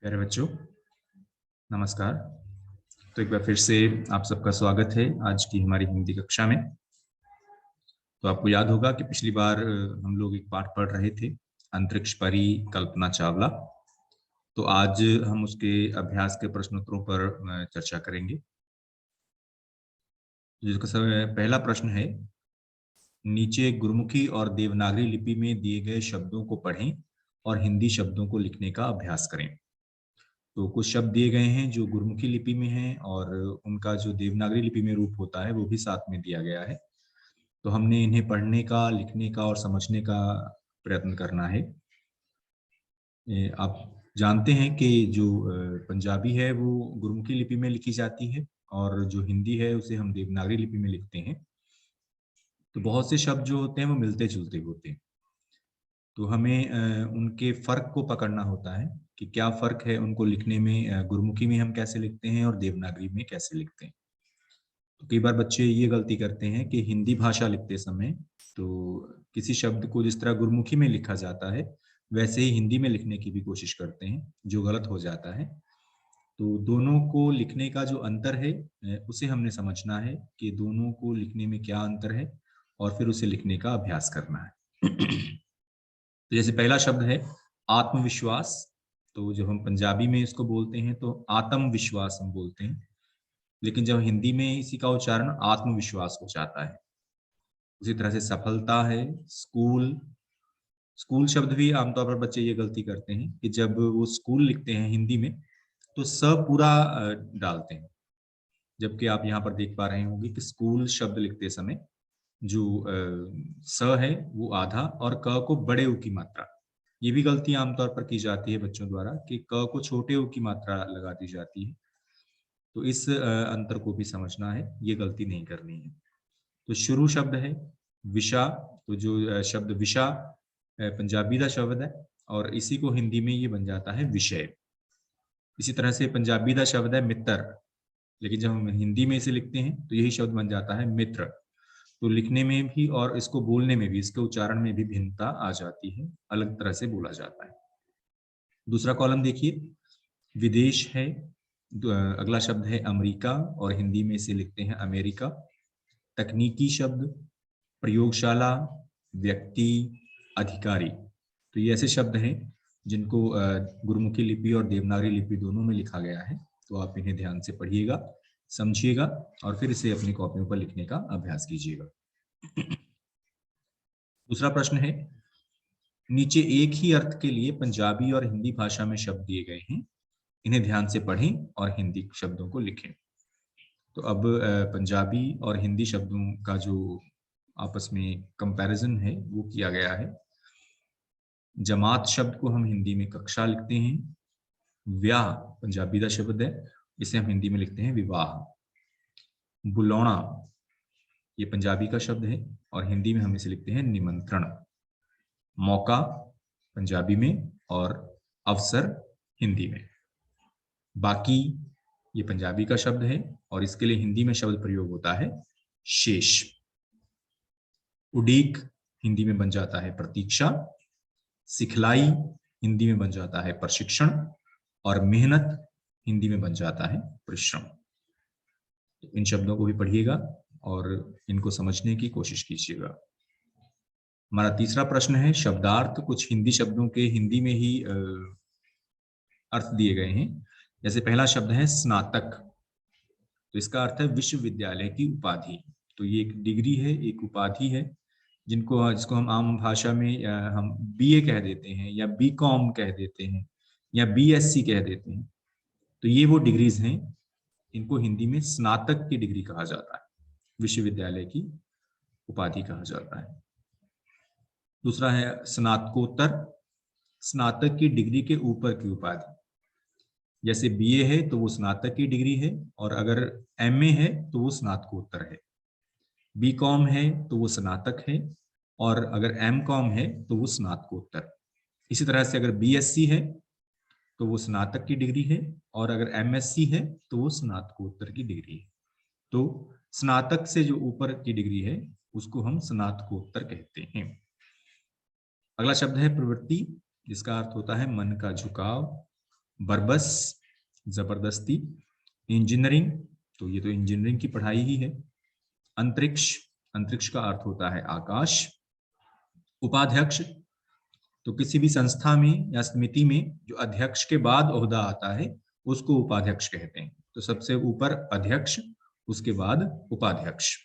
प्यारे बच्चों, नमस्कार। तो एक बार फिर से आप सबका स्वागत है आज की हमारी हिंदी कक्षा में। तो आपको याद होगा कि पिछली बार हम लोग एक पाठ पढ़ रहे थे, अंतरिक्ष परी कल्पना चावला। तो आज हम उसके अभ्यास के प्रश्नोत्तरों पर चर्चा करेंगे। जिसका पहला प्रश्न है, नीचे गुरुमुखी और देवनागरी लिपि में दिए गए शब्दों को पढ़ें और हिंदी शब्दों को लिखने का अभ्यास करें। तो कुछ शब्द दिए गए हैं जो गुरुमुखी लिपि में हैं और उनका जो देवनागरी लिपि में रूप होता है वो भी साथ में दिया गया है। तो हमने इन्हें पढ़ने का, लिखने का और समझने का प्रयत्न करना है। आप जानते हैं कि जो पंजाबी है वो गुरुमुखी लिपि में लिखी जाती है और जो हिंदी है उसे हम देवनागरी लिपि में लिखते हैं। तो बहुत से शब्द जो होते हैं वो मिलते जुलते होते हैं। तो हमें उनके फर्क को पकड़ना होता है कि क्या फर्क है उनको लिखने में, गुरुमुखी में हम कैसे लिखते हैं और देवनागरी में कैसे लिखते हैं। तो कई बार बच्चे ये गलती करते हैं कि हिंदी भाषा लिखते समय तो किसी शब्द को जिस तरह गुरुमुखी में लिखा जाता है वैसे ही हिंदी में लिखने की भी कोशिश करते हैं, जो गलत हो जाता है। तो दोनों को लिखने का जो अंतर है उसे हमने समझना है कि दोनों को लिखने में क्या अंतर है और फिर उसे लिखने का अभ्यास करना है। तो जैसे पहला शब्द है आत्मविश्वास। तो जब हम पंजाबी में इसको बोलते हैं तो आत्मविश्वास हम बोलते हैं, लेकिन जब हिंदी में इसी का उच्चारण आत्मविश्वास हो जाता है। उसी तरह से सफलता है, स्कूल। स्कूल शब्द भी आमतौर पर बच्चे ये गलती करते हैं कि जब वो स्कूल लिखते हैं हिंदी में तो स पूरा डालते हैं, जबकि आप यहाँ पर देख पा रहे होंगे कि स्कूल शब्द लिखते समय जो स है वो आधा और क को बड़े ऊ की मात्रा। ये भी गलती आमतौर पर की जाती है बच्चों द्वारा कि क को छोटे ऊ की मात्रा लगा दी जाती है। तो इस अंतर को भी समझना है, ये गलती नहीं करनी है। तो शुरू शब्द है विशा। तो जो शब्द विशा पंजाबी का शब्द है और इसी को हिंदी में ये बन जाता है विषय। इसी तरह से पंजाबी का शब्द है मित्र, लेकिन जब हम हिंदी में इसे लिखते हैं तो यही शब्द बन जाता है मित्र। तो लिखने में भी और इसको बोलने में भी, इसके उच्चारण में भी भिन्नता आ जाती है, अलग तरह से बोला जाता है। दूसरा कॉलम देखिए, विदेश है। अगला शब्द है अमेरिका और हिंदी में इसे लिखते हैं अमेरिका। तकनीकी शब्द प्रयोगशाला, व्यक्ति, अधिकारी। तो ये ऐसे शब्द हैं जिनको गुरुमुखी लिपि और देवनागरी लिपि दोनों में लिखा गया है। तो आप इन्हें ध्यान से पढ़िएगा, समझिएगा और फिर इसे अपनी कॉपियों पर लिखने का अभ्यास कीजिएगा। दूसरा प्रश्न है, नीचे एक ही अर्थ के लिए पंजाबी और हिंदी भाषा में शब्द दिए गए हैं, इन्हें ध्यान से पढ़ें और हिंदी शब्दों को लिखें। तो अब पंजाबी और हिंदी शब्दों का जो आपस में कंपैरिजन है वो किया गया है। जमात शब्द को हम हिंदी में कक्षा लिखते हैं। व्याह पंजाबी का शब्द है, इसे हम हिंदी में लिखते हैं विवाह। बुलाना ये पंजाबी का शब्द है और हिंदी में हम इसे लिखते हैं निमंत्रण। मौका पंजाबी में और अवसर हिंदी में। बाकी ये पंजाबी का शब्द है और इसके लिए हिंदी में शब्द प्रयोग होता है शेष। उड़ीक हिंदी में बन जाता है प्रतीक्षा। सिखलाई हिंदी में बन जाता है प्रशिक्षण और मेहनत हिंदी में बन जाता है परिश्रम। तो इन शब्दों को भी पढ़िएगा और इनको समझने की कोशिश कीजिएगा। हमारा तीसरा प्रश्न है शब्दार्थ। कुछ हिंदी शब्दों के हिंदी में ही अर्थ दिए गए हैं। जैसे पहला शब्द है स्नातक, तो इसका अर्थ है विश्वविद्यालय की उपाधि। तो ये एक डिग्री है, एक उपाधि है जिसको हम आम भाषा में हम बीए कह देते हैं या बीकॉम कह देते हैं या बीएससी कह देते हैं। तो ये वो डिग्रीज हैं, इनको हिंदी में स्नातक की डिग्री कहा जाता है, विश्वविद्यालय की उपाधि कहा जाता है। दूसरा है स्नातकोत्तर, स्नातक की डिग्री के ऊपर की उपाधि। जैसे बीए है तो वो स्नातक की डिग्री है और अगर एमए है तो वो स्नातकोत्तर है। बीकॉम है तो वो स्नातक है और अगर एमकॉम है तो वो स्नातकोत्तर। इसी तरह से अगर बीएससी है तो वो स्नातक की डिग्री है और अगर एमएससी है तो वो स्नातकोत्तर की डिग्री है। तो स्नातक से जो ऊपर की डिग्री है उसको हम स्नातकोत्तर कहते हैं। अगला शब्द है प्रवृत्ति, जिसका अर्थ होता है मन का झुकाव। बरबस, जबरदस्ती। इंजीनियरिंग, तो ये तो इंजीनियरिंग की पढ़ाई ही है। अंतरिक्ष, अंतरिक्ष का अर्थ होता है आकाश। उपाध्यक्ष, तो किसी भी संस्था में या समिति में जो अध्यक्ष के बाद ओहदा आता है उसको उपाध्यक्ष कहते हैं। तो सबसे ऊपर अध्यक्ष, उसके बाद उपाध्यक्ष।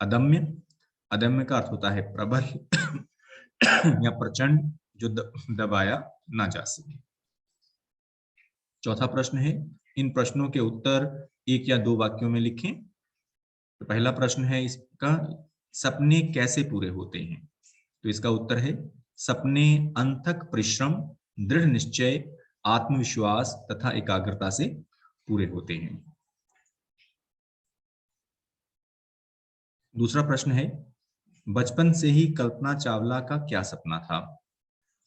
अदम्य, अदम्य का अर्थ होता है प्रबल या प्रचंड, जो दबाया ना जा सके। चौथा प्रश्न है, इन प्रश्नों के उत्तर एक या दो वाक्यों में लिखें। तो पहला प्रश्न है इसका, सपने कैसे पूरे होते हैं? तो इसका उत्तर है, सपने अनथक परिश्रम, दृढ़ निश्चय, आत्मविश्वास तथा एकाग्रता से पूरे होते हैं। दूसरा प्रश्न है, बचपन से ही कल्पना चावला का क्या सपना था?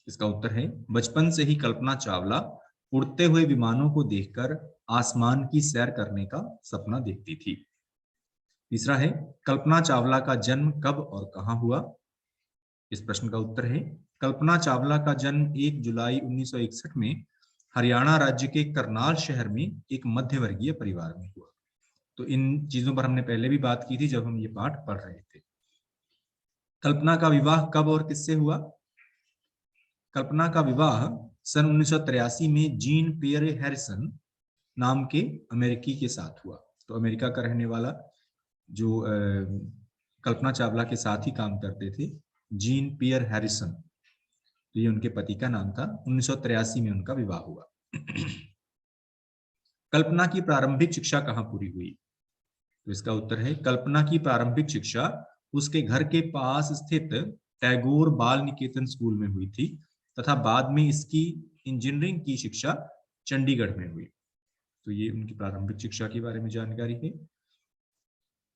इसका उत्तर है, बचपन से ही कल्पना चावला उड़ते हुए विमानों को देखकर आसमान की सैर करने का सपना देखती थी। तीसरा है, कल्पना चावला का जन्म कब और कहां हुआ? इस प्रश्न का उत्तर है, कल्पना चावला का जन्म 1 जुलाई 1961 में हरियाणा राज्य के करनाल शहर में एक मध्यवर्गीय परिवार में हुआ। तो इन चीजों पर हमने पहले भी बात की थी जब हम ये पाठ पढ़ रहे थे। कल्पना का विवाह कब और किससे हुआ? कल्पना का विवाह सन 1983 में जीन पियरे हैरिसन नाम के अमेरिकी के साथ हुआ। तो अमेरिका का रहने वाला जो कल्पना चावला के साथ ही काम करते थे, जीन पियर हैरिसन, तो ये उनके पति का नाम था। 1983 में उनका विवाह हुआ। कल्पना की प्रारंभिक शिक्षा कहाँ पूरी हुई? तो इसका उत्तर है, कल्पना की प्रारंभिक शिक्षा उसके घर के पास स्थित टैगोर बाल निकेतन स्कूल में हुई थी तथा बाद में इसकी इंजीनियरिंग की शिक्षा चंडीगढ़ में हुई। तो ये उनकी प्रारंभिक शिक्षा के बारे में जानकारी है।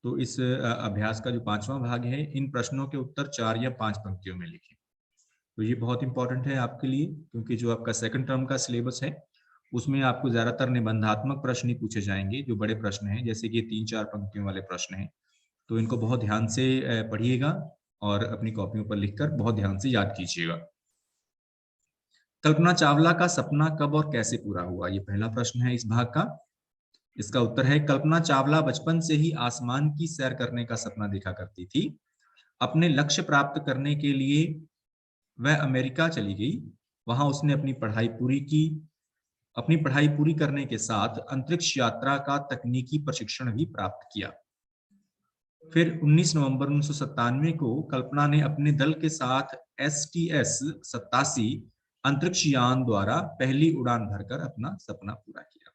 तो इस अभ्यास का जो 5वां भाग है, इन प्रश्नों के उत्तर 4 या 5 पंक्तियों में लिखें। तो ये बहुत इंपॉर्टेंट है आपके लिए, क्योंकि जो आपका सेकंड टर्म का सिलेबस है उसमें आपको ज्यादातर निबंधात्मक प्रश्न ही पूछे जाएंगे, जो बड़े प्रश्न हैं, जैसे कि 3-4 पंक्तियों वाले प्रश्न हैं। तो इनको बहुत ध्यान से पढ़िएगा और अपनी कॉपियों पर लिखकर बहुत ध्यान से याद कीजिएगा। कल्पना चावला का सपना कब और कैसे पूरा हुआ? ये पहला प्रश्न है इस भाग का। इसका उत्तर है, कल्पना चावला बचपन से ही आसमान की सैर करने का सपना देखा करती थी। अपने लक्ष्य प्राप्त करने के लिए वह अमेरिका चली गई। वहां उसने अपनी पढ़ाई पूरी की। अपनी पढ़ाई पूरी करने के साथ अंतरिक्ष यात्रा का तकनीकी प्रशिक्षण भी प्राप्त किया। फिर 19 नवंबर 1997 को कल्पना ने अपने दल के साथ STS-87 अंतरिक्ष यान द्वारा पहली उड़ान भरकर अपना सपना पूरा किया।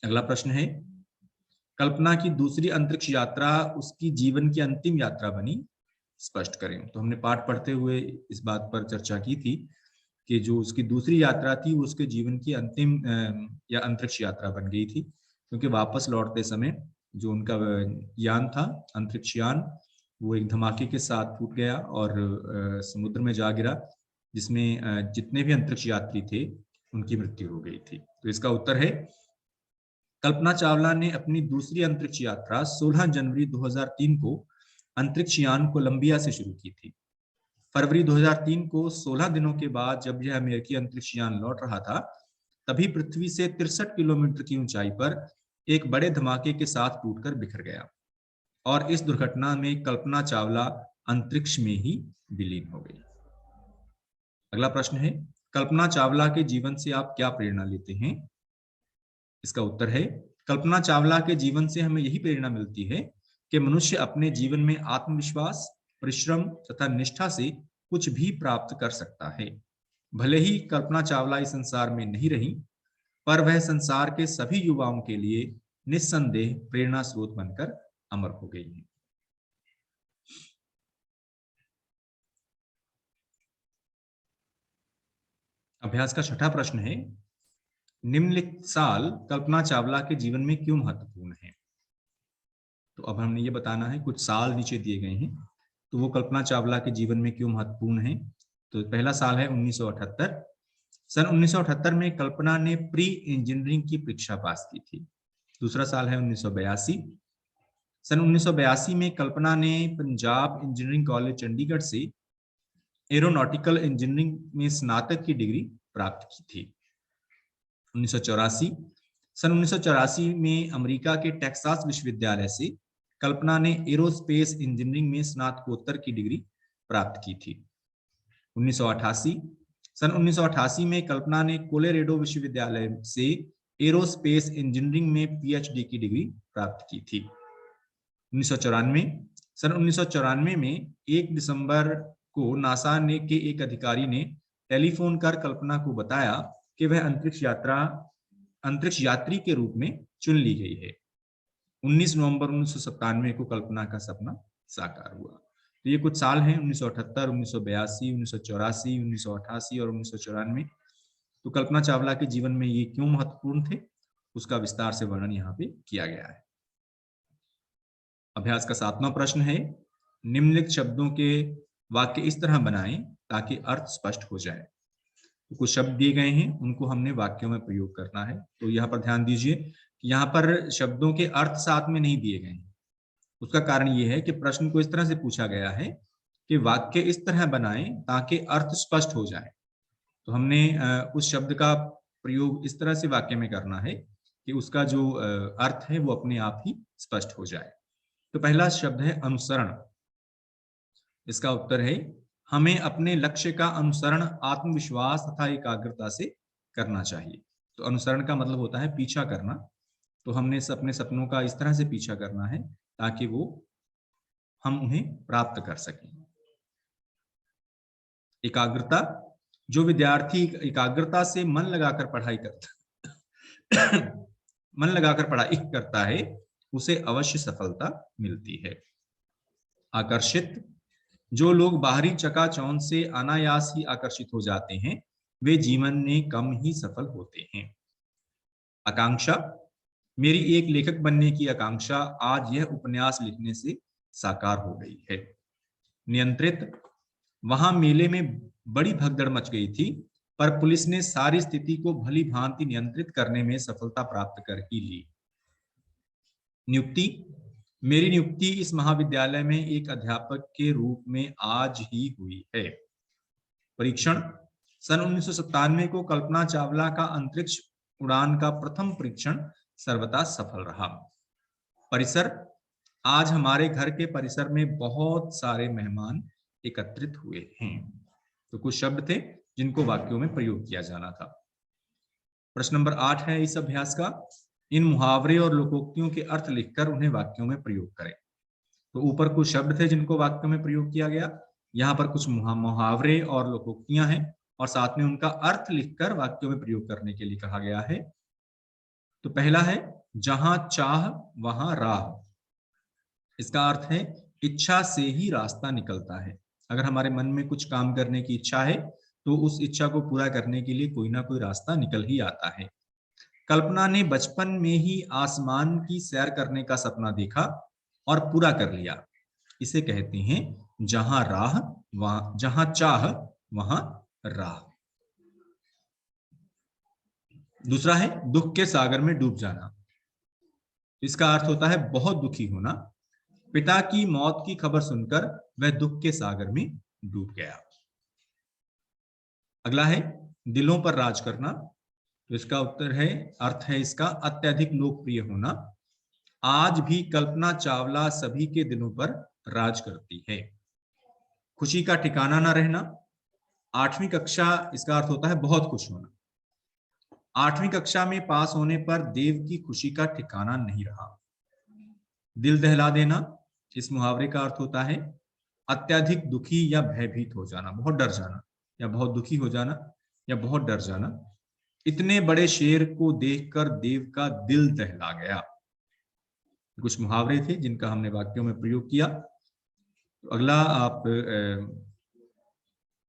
अगला प्रश्न है, कल्पना की दूसरी अंतरिक्ष यात्रा उसकी जीवन की अंतिम यात्रा बनी, स्पष्ट करें। तो हमने पाठ पढ़ते हुए इस बात पर चर्चा की थी कि जो उसकी दूसरी यात्रा थी वो उसके जीवन की अंतिम या अंतरिक्ष यात्रा बन गई थी, क्योंकि वापस लौटते समय जो उनका यान था, अंतरिक्ष यान, वो एक धमाके के साथ फूट गया और समुद्र में जा गिरा, जिसमें जितने भी अंतरिक्ष यात्री थे उनकी मृत्यु हो गई थी। तो इसका उत्तर है, कल्पना चावला ने अपनी दूसरी अंतरिक्ष यात्रा 16 जनवरी 2003 को अंतरिक्ष यान कोलंबिया से शुरू की थी। फरवरी 2003 को 16 दिनों के बाद जब यह अमेरिकी अंतरिक्ष यान लौट रहा था, तभी पृथ्वी से 63 किलोमीटर की ऊंचाई पर एक बड़े धमाके के साथ टूटकर बिखर गया और इस दुर्घटना में कल्पना चावला अंतरिक्ष में ही विलीन हो गई। अगला प्रश्न है, कल्पना चावला के जीवन से आप क्या प्रेरणा लेते हैं? इसका उत्तर है, कल्पना चावला के जीवन से हमें यही प्रेरणा मिलती है कि मनुष्य अपने जीवन में आत्मविश्वास, परिश्रम तथा निष्ठा से कुछ भी प्राप्त कर सकता है। भले ही कल्पना चावला इस संसार में नहीं रही, पर वह संसार के सभी युवाओं के लिए निस्संदेह प्रेरणा स्रोत बनकर अमर हो गई है। अभ्यास का 6ठा प्रश्न है, निम्नलिखित साल कल्पना चावला के जीवन में क्यों महत्वपूर्ण है? तो अब हमने ये बताना है, कुछ साल नीचे दिए गए हैं, तो वो कल्पना चावला के जीवन में क्यों महत्वपूर्ण है। तो पहला साल है 1978। सन 1978 में कल्पना ने प्री इंजीनियरिंग की परीक्षा पास की थी। दूसरा साल है 1982। सन 1982 में कल्पना ने पंजाब इंजीनियरिंग कॉलेज चंडीगढ़ से एरोनॉटिकल इंजीनियरिंग में स्नातक की डिग्री प्राप्त की थी। 1984 सन 1984 में अमेरिका के टेक्सास विश्वविद्यालय से कल्पना ने एरोस्पेस इंजीनियरिंग में स्नातकोत्तर की डिग्री प्राप्त की थी। 1988 सन 1988 में कल्पना ने कोलोराडो विश्वविद्यालय से एरोस्पेस इंजीनियरिंग में पीएचडी की डिग्री प्राप्त की थी। 1994 सन 1994 में 1 दिसंबर को नासा ने के एक अधिकारी ने टेलीफोन कर कल्पना को बताया कि वह अंतरिक्ष यात्री के रूप में चुन ली गई है। 19 नवंबर 1997 को कल्पना का सपना साकार हुआ। तो ये कुछ साल हैं, 1978, 1982, 1984, 1988 और 1994। तो कल्पना चावला के जीवन में ये क्यों महत्वपूर्ण थे, उसका विस्तार से वर्णन यहाँ पे किया गया है। अभ्यास का 7वां प्रश्न है, निम्नलिखित शब्दों के वाक्य इस तरह बनाएं ताकि अर्थ स्पष्ट हो जाए। तो कुछ शब्द दिए गए हैं, उनको हमने वाक्यों में प्रयोग करना है। तो यहाँ पर ध्यान दीजिए कि यहाँ पर शब्दों के अर्थ साथ में नहीं दिए गए हैं। उसका कारण ये है कि प्रश्न को इस तरह से पूछा गया है कि वाक्य इस तरह बनाएं ताकि अर्थ स्पष्ट हो जाए। तो हमने उस शब्द का प्रयोग इस तरह से वाक्य में करना है कि उसका जो अर्थ है वो अपने आप ही स्पष्ट हो जाए। तो पहला शब्द है अनुसरण। इसका उत्तर है, हमें अपने लक्ष्य का अनुसरण आत्मविश्वास तथा एकाग्रता से करना चाहिए। तो अनुसरण का मतलब होता है पीछा करना। तो हमने अपने सपनों का इस तरह से पीछा करना है ताकि हम उन्हें प्राप्त कर सकें। एकाग्रता, जो विद्यार्थी एकाग्रता से मन लगाकर पढ़ाई करता है उसे अवश्य सफलता मिलती है। आकर्षित, जो लोग बाहरी चकाचौंध से अनायास ही आकर्षित हो जाते हैं वे जीवन में कम ही सफल होते हैं। आकांक्षा, मेरी एक लेखक बनने की आकांक्षा आज यह उपन्यास लिखने से साकार हो गई है। नियंत्रित, वहां मेले में बड़ी भगदड़ मच गई थी पर पुलिस ने सारी स्थिति को भली भांति नियंत्रित करने में सफलता प्राप्त कर ही ली। नियुक्ति, मेरी नियुक्ति इस महाविद्यालय में एक अध्यापक के रूप में आज ही हुई है। परीक्षण, सन 1997 को कल्पना चावला का अंतरिक्ष उड़ान का प्रथम परीक्षण सर्वथा सफल रहा। परिसर, आज हमारे घर के परिसर में बहुत सारे मेहमान एकत्रित हुए हैं। तो कुछ शब्द थे जिनको वाक्यों में प्रयोग किया जाना था। प्रश्न नंबर 8 है इस अभ्यास का, इन मुहावरे और लोकोक्तियों के अर्थ लिखकर उन्हें वाक्यों में प्रयोग करें। तो ऊपर कुछ शब्द थे जिनको वाक्यों में प्रयोग किया गया, यहाँ पर कुछ मुहावरे और लोकोक्तियां हैं और साथ में उनका अर्थ लिखकर वाक्यों में प्रयोग करने के लिए कहा गया है। तो पहला है, जहां चाह वहां राह। इसका अर्थ है इच्छा से ही रास्ता निकलता है। अगर हमारे मन में कुछ काम करने की इच्छा है तो उस इच्छा को पूरा करने के लिए कोई ना कोई रास्ता निकल ही आता है। कल्पना ने बचपन में ही आसमान की सैर करने का सपना देखा और पूरा कर लिया। इसे कहते हैं जहां चाह वहां राह। दूसरा है दुख के सागर में डूब जाना। इसका अर्थ होता है बहुत दुखी होना। पिता की मौत की खबर सुनकर वह दुख के सागर में डूब गया। अगला है दिलों पर राज करना। तो इसका उत्तर है, अर्थ है इसका अत्यधिक लोकप्रिय होना। आज भी कल्पना चावला सभी के दिलों पर राज करती है। खुशी का ठिकाना न रहना। 8वीं कक्षा, इसका अर्थ होता है बहुत खुश होना। 8वीं कक्षा में पास होने पर देव की खुशी का ठिकाना नहीं रहा। दिल दहला देना, इस मुहावरे का अर्थ होता है अत्यधिक दुखी या भयभीत हो जाना, बहुत डर जाना, या बहुत दुखी हो जाना या बहुत डर जाना। इतने बड़े शेर को देखकर देव का दिल दहला गया। कुछ मुहावरे थे जिनका हमने वाक्यों में प्रयोग किया। तो अगला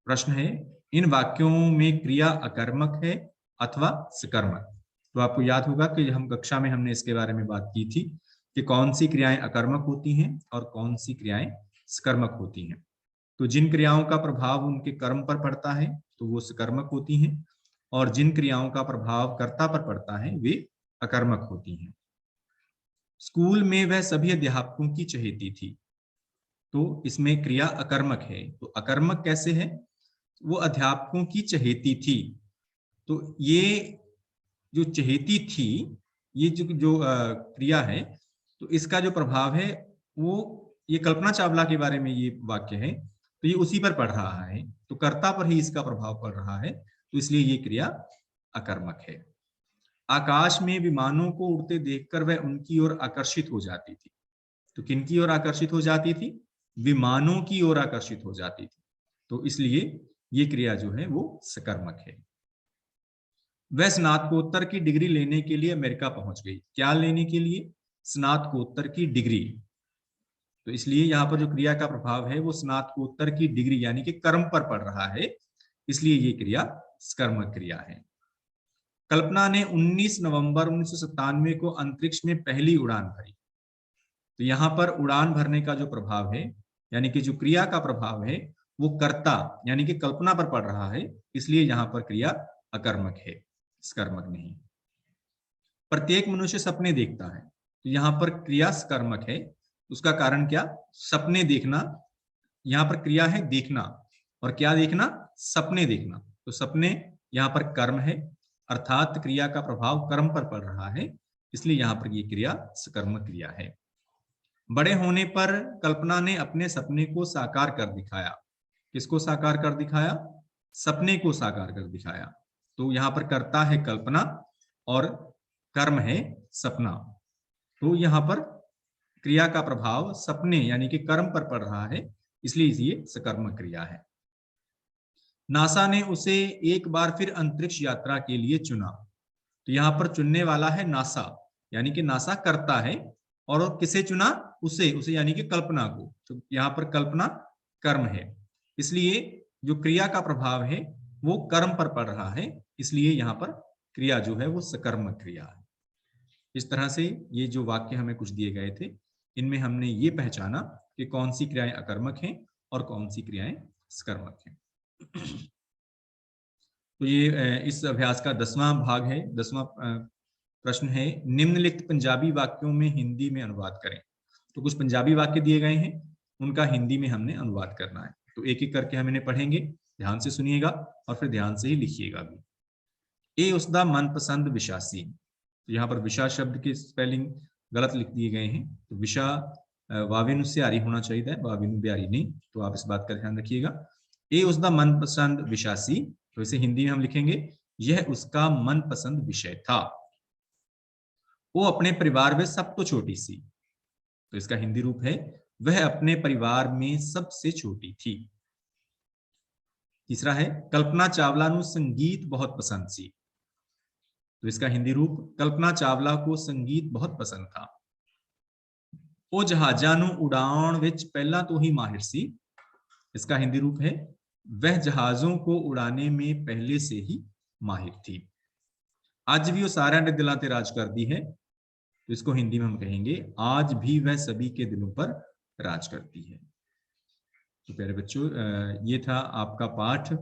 प्रश्न है, इन वाक्यों में क्रिया अकर्मक है अथवा सकर्मक। तो आपको याद होगा कि हम कक्षा में हमने इसके बारे में बात की थी कि कौन सी क्रियाएं अकर्मक होती हैं और कौन सी क्रियाएं सकर्मक होती हैं। तो जिन क्रियाओं का प्रभाव उनके कर्म पर पड़ता है तो वो सकर्मक होती हैं, और जिन क्रियाओं का प्रभाव कर्ता पर पड़ता है वे अकर्मक होती हैं। स्कूल में वह सभी अध्यापकों की चहेती थी। तो इसमें क्रिया अकर्मक है। तो अकर्मक कैसे है? वो अध्यापकों की चहेती थी। तो ये जो चहेती थी, ये जो जो क्रिया है, तो इसका जो प्रभाव है वो, ये कल्पना चावला के बारे में ये वाक्य है, तो ये उसी पर पड़ रहा है, तो कर्ता पर ही इसका प्रभाव पड़ रहा है, तो इसलिए ये क्रिया अकर्मक है। आकाश में विमानों को उड़ते देखकर वह उनकी ओर आकर्षित हो जाती थी। तो किनकी ओर आकर्षित हो जाती थी? विमानों की ओर आकर्षित हो जाती थी, तो इसलिए ये क्रिया जो है वो सकर्मक है। वह स्नातकोत्तर की डिग्री लेने के लिए अमेरिका पहुंच गई। क्या लेने के लिए? स्नातकोत्तर की डिग्री। तो इसलिए यहाँ पर जो क्रिया का प्रभाव है वो स्नातकोत्तर की डिग्री यानी कि कर्म पर पड़ रहा है, इसलिए ये क्रिया सकर्मक क्रिया है। कल्पना ने 19 नवंबर 1997 को अंतरिक्ष में पहली उड़ान भरी। तो यहाँ पर उड़ान भरने का जो प्रभाव है, यानी कि जो क्रिया का प्रभाव है, वो कर्ता यानी कि कल्पना पर पड़ रहा है, इसलिए यहाँ पर क्रिया अकर्मक है, सकर्मक नहीं। प्रत्येक मनुष्य सपने देखता है, तो यहाँ पर क्रिया सकर्मक है। उसका कारण क्या? सपने देखना। यहाँ पर क्रिया है देखना, और क्या देखना? सपने देखना। तो सपने यहाँ पर कर्म है, अर्थात क्रिया का प्रभाव कर्म पर पड़ रहा है, इसलिए यहाँ पर ये क्रिया सकर्मक क्रिया है। बड़े होने पर कल्पना ने अपने सपने को साकार कर दिखाया। किसको साकार कर दिखाया? सपने को साकार कर दिखाया। तो यहाँ पर कर्ता है कल्पना और कर्म है सपना, तो यहाँ पर क्रिया का प्रभाव सपने यानी कि कर्म पर पड़ रहा है, इसलिए ये सकर्मक क्रिया है। नासा ने उसे एक बार फिर अंतरिक्ष यात्रा के लिए चुना। तो यहाँ पर चुनने वाला है नासा, यानी कि नासा करता है, और किसे चुना? उसे यानी कि कल्पना को। तो यहाँ पर कल्पना कर्म है, इसलिए जो क्रिया का प्रभाव है वो कर्म पर पड़ रहा है, इसलिए यहाँ पर क्रिया जो है वो सकर्मक क्रिया है। इस तरह से ये जो वाक्य हमें कुछ दिए गए थे, इनमें हमने ये पहचाना कि कौन सी क्रियाएं अकर्मक हैं और कौन सी क्रियाएं सकर्मक हैं। तो ये इस अभ्यास का 10वां भाग है। 10वां प्रश्न है, निम्नलिखित पंजाबी वाक्यों में हिंदी में अनुवाद करें। तो कुछ पंजाबी वाक्य दिए गए हैं, उनका हिंदी में हमने अनुवाद करना है। तो एक एक करके हम इन्हें पढ़ेंगे, ध्यान से सुनिएगा और फिर ध्यान से ही लिखिएगा भी। ए उसका मनपसंद विषा सी। तो यहाँ पर विषा शब्द की स्पेलिंग गलत लिख दिए गए हैं, तो विषा वाविनु से आरी होना चाहिए, वाविनु ब्यारी नहीं, तो आप इस बात का ध्यान रखिएगा। ए उसका मनपसंद विषा सी, तो इसे हिंदी में हम लिखेंगे, यह उसका मनपसंद विषय था। वो अपने परिवार में सब तो छोटी सी, तो इसका हिंदी रूप है, वह अपने परिवार में सबसे छोटी थी। तीसरा है, कल्पना चावला नु संगीत बहुत पसंद सी। तो इसका हिंदी रूप, कल्पना चावला को संगीत बहुत पसंद था। वो जहाजां नू उड़ाउण विच पहला तो ही माहिर सी। इसका हिंदी रूप है, वह जहाजों को उड़ाने में पहले से ही माहिर थी। आज भी वो सारे दे दिलों ते राज करती है, तो इसको हिंदी में हम कहेंगे, आज भी वह सभी के दिलों पर राज करती है। तो प्यारे बच्चों, ये था आपका पाठ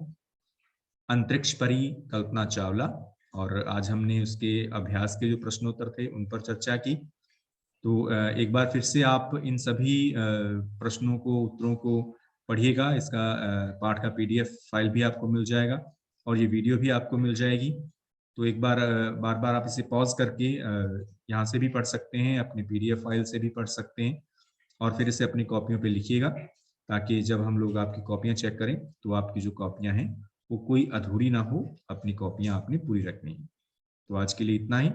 अंतरिक्ष परी कल्पना चावला, और आज हमने उसके अभ्यास के जो प्रश्नोत्तर थे उन पर चर्चा की। तो एक बार फिर से आप इन सभी प्रश्नों को, उत्तरों को पढ़िएगा। इसका पाठ का PDF फाइल भी आपको मिल जाएगा और ये वीडियो भी आपको मिल जाएगी। तो एक बार बार बार आप इसे पॉज करके यहाँ से भी पढ़ सकते हैं, अपने PDF फाइल से भी पढ़ सकते हैं, और फिर इसे अपनी कॉपियों पे लिखिएगा, ताकि जब हम लोग आपकी कॉपियाँ चेक करें तो आपकी जो कॉपियाँ हैं वो कोई अधूरी ना हो, अपनी कॉपियाँ आपने पूरी रखनी है। तो आज के लिए इतना ही।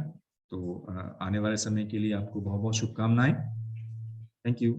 तो आने वाले समय के लिए आपको बहुत बहुत शुभकामनाएं। Thank you.